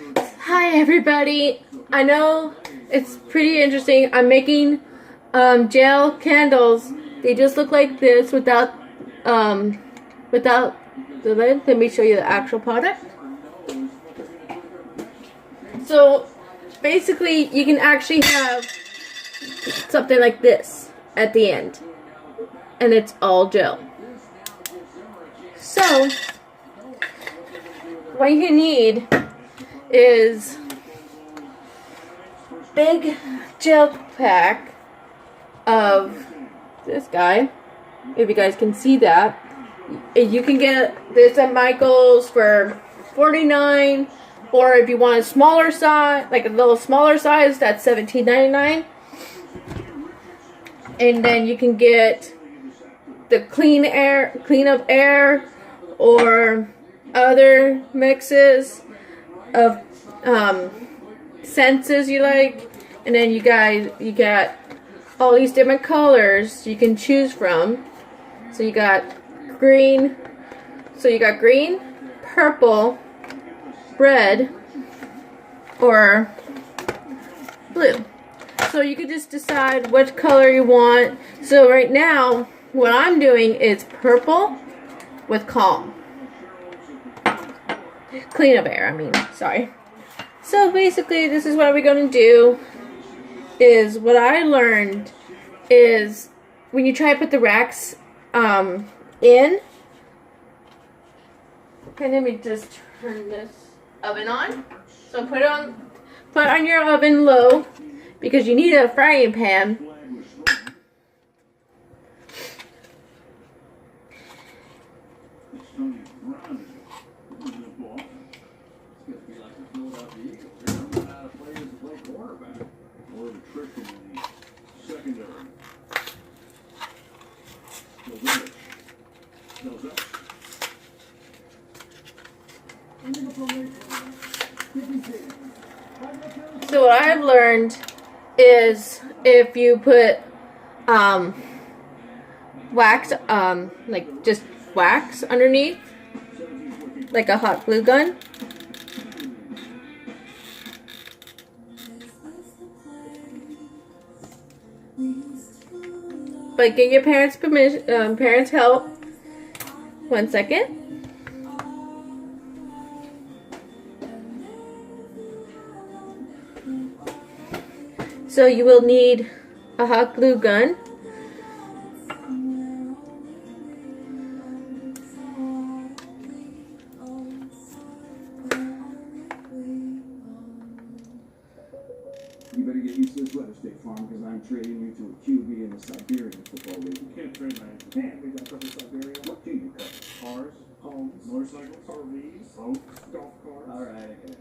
Hi everybody. I know it's pretty interesting. I'm making gel candles. They just look like this without the lid. Let me show you the actual product. So basically you can actually have something like this at the end. And it's all gel. So what you need is big gel pack of this guy. If you guys can see that, you can get this at Michael's for $49, or if you want a smaller size, like a little smaller size, that's $17.99. And then you can get the clean up air, or other mixes of senses you like, and then you got all these different colors you can choose from. So you got green, purple, red, or blue. So you could just decide which color you want. So right now what I'm doing is purple with calm. Clean up air, sorry. So basically this is what we're going to do. Is what I learned is when you try to put the racks in. Okay, let me just turn this oven on. So put on your oven low, because you need a frying pan. So what I've learned is if you put wax, like just wax underneath, like a hot glue gun. But get your parents' permission, parents' help. 1 second. So you will need a hot glue gun. You better get used to this weather, State Farm, because I'm trading you to a QB in the Siberian football league. You can't trade my can't. We got from Siberia. What do you cut? Cars, homes, motorcycles, RVs, boats, golf carts. All right, I get it.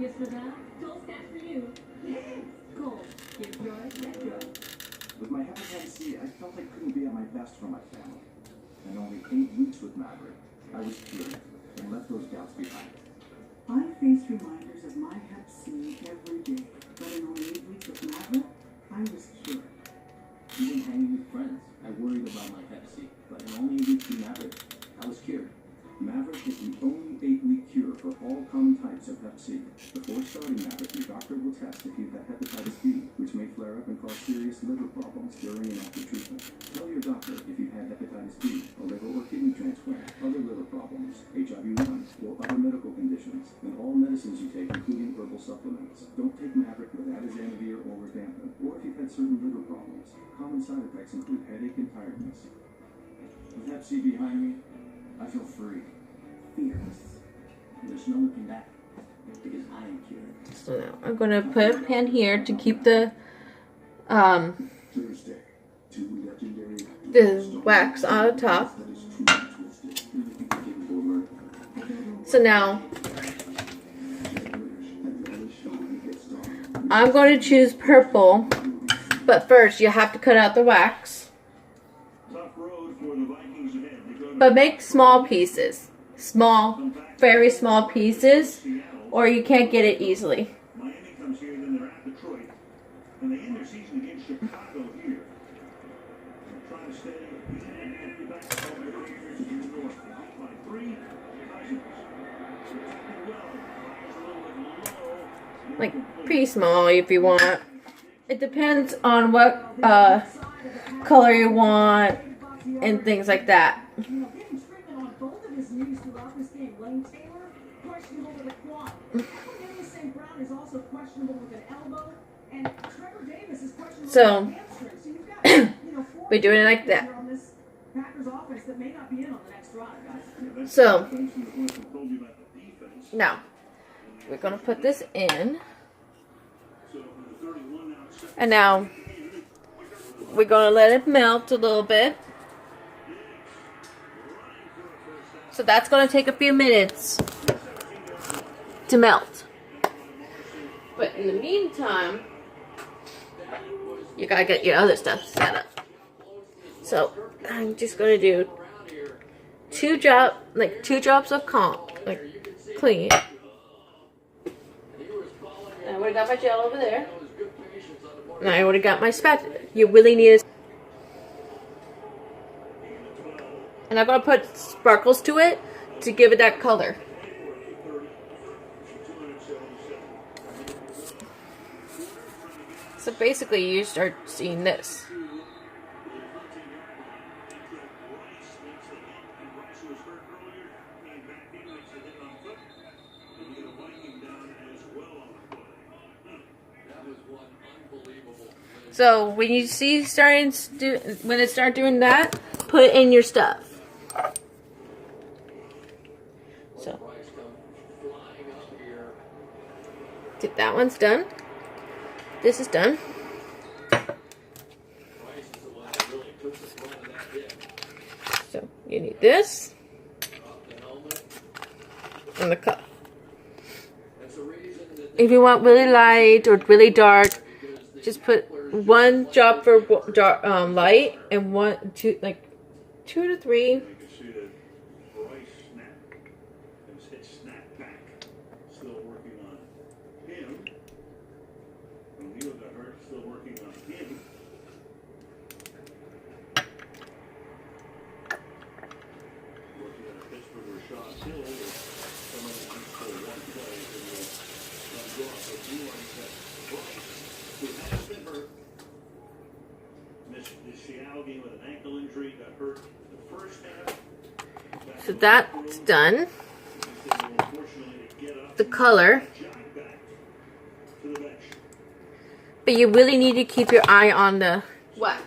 Yes, for that, Cole's got for you. Cole, give joy, get joy. With my hepatitis C, I felt I couldn't be at my best for my family. And only 8 weeks with Maverick, I was cured and left those doubts behind. I face reminders of my hep C every day, but in only 8 weeks with Maverick, I was cured. Even hanging with friends, I worried about my hep C, but in only 8 weeks with Maverick, I was cured. Maverick is the only 8-week cure for all common types of hep C. Before starting Maverick, your doctor will test if you've had hepatitis B, which may flare up and cause serious liver problems during and after treatment. Tell your doctor if you've had hepatitis B, a liver or kidney transplant, other liver problems, HIV-1, or other medical conditions, and all medicines you take, including herbal supplements. Don't take Maverick with Atazanavir or rifampin, or if you've had certain liver problems. Common side effects include headache and tiredness. With hep C behind me, I feel free. Fearless. There's no looking back, because I am cured. So now I'm going to put a pan here to keep the Thursday, 2 legendary the wax on the top. that is truly twisted. Capable of murder. So now I'm going to choose purple, but first you have to cut out the wax. Tough road for the Vikings ahead. They go to But make small pieces. Small, very small pieces, or you can't get it easily. Miami comes here, then they're at Detroit. And they end their season against Chicago here. They're trying to stay back to the Raiders in the north. Beat by 3. Cousins. Attacking well. Fires a little bit low. Like pretty small if you want. It depends on what color you want and things like that. Getting treatment on both of his knees throughout this game. Lane Taylor, questionable with a quad. Equanimeous St. Brown is also questionable with an elbow. And Trevor Davis is questionable So, with a hamstring. So you've got, four we're doing it like that. on this Packers offense that may not be in on the next drive, guys. So, now, we're going to put this in. And now, we're going to let it melt a little bit. So that's going to take a few minutes to melt. But in the meantime, you got to get your other stuff set up. So, I'm just going to do 2 drops of clean. I already got my gel over there. And I already got my spatula. You really need and I'm going to put sparkles to it to give it that color. So basically you start seeing this. So when you see when it start doing that, put in your stuff. So that one's done. This is done. So you need this and the cup. If you want really light or really dark, just put 1 drop for light and 2 to 3. You can see that Bryce has hit snap back. Still working on him. O'Neal got hurt. Still working on him. Working on a pitch for Rashad Hill. Someone who for 1 play and will go off. But you like that Bryce, who has been hurt, missed the Seattle game with an ankle injury, got hurt the first half. So that's done. The color. But you really need to keep your eye on the wax.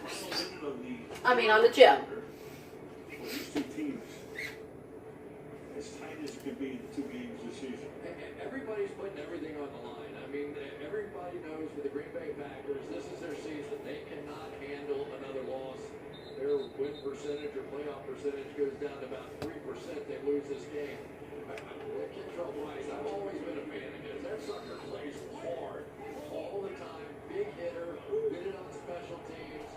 I mean on the gel. Everybody's putting everything on the line. I mean, everybody knows for the Green Bay Packers, this is their season. They cannot handle another loss. Their win percentage or playoff percentage goes down to about 3%. They lose this game. Kentrell Brice, I've always been a fan of his. That sucker plays hard all the time. Big hitter, good it on special teams.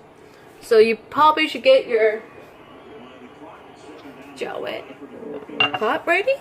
So you probably should get your gel wet. Hot, Brady?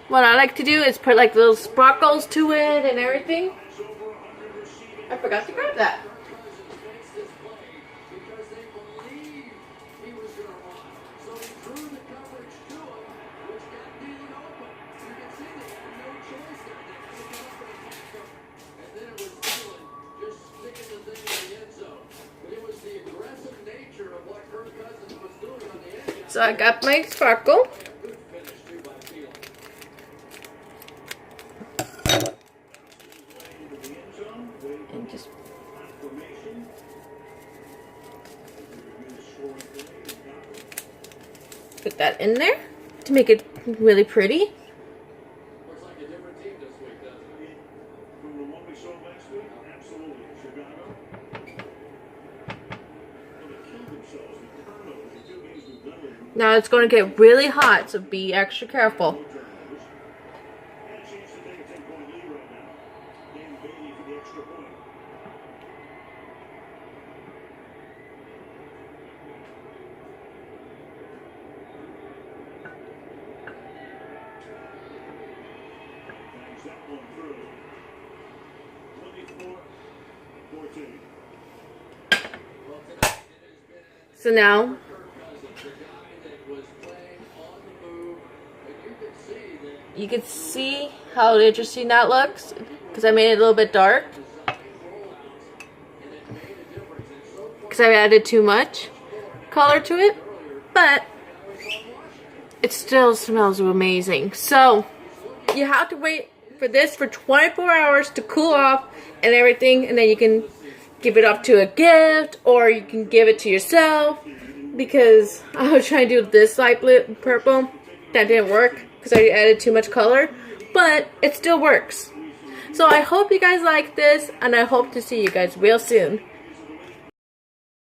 What I like to do is put like little sparkles to it and everything. I forgot to grab that. So I got my sparkle. And just put that in there to make it really pretty. Looks like a different team this week, doesn't it? From the one we saw last week, absolutely. Chicago. Well, they killed themselves with turnovers. The 2 games we've done with them. Now it's going to get really hot, so be extra careful. And a chance to take a 10-point lead right now. Dan Bailey for the extra point. Bangs that one through. 24-14. Well, tonight it has been So now, Kirk Cousins, the guy that was playing on the move, and you can see that you can see how interesting that looks, because I made it a little bit dark, design rollouts, and it made a difference. And so far, because I added too much color to it, but it still smells amazing. So, you have to wait for this for 24 hours to cool off and everything, and then you can give it up to a gift, or you can give it to yourself, because I was trying to do this light blue, purple, that didn't work, because I added too much color, but it still works. So I hope you guys like this, and I hope to see you guys real soon.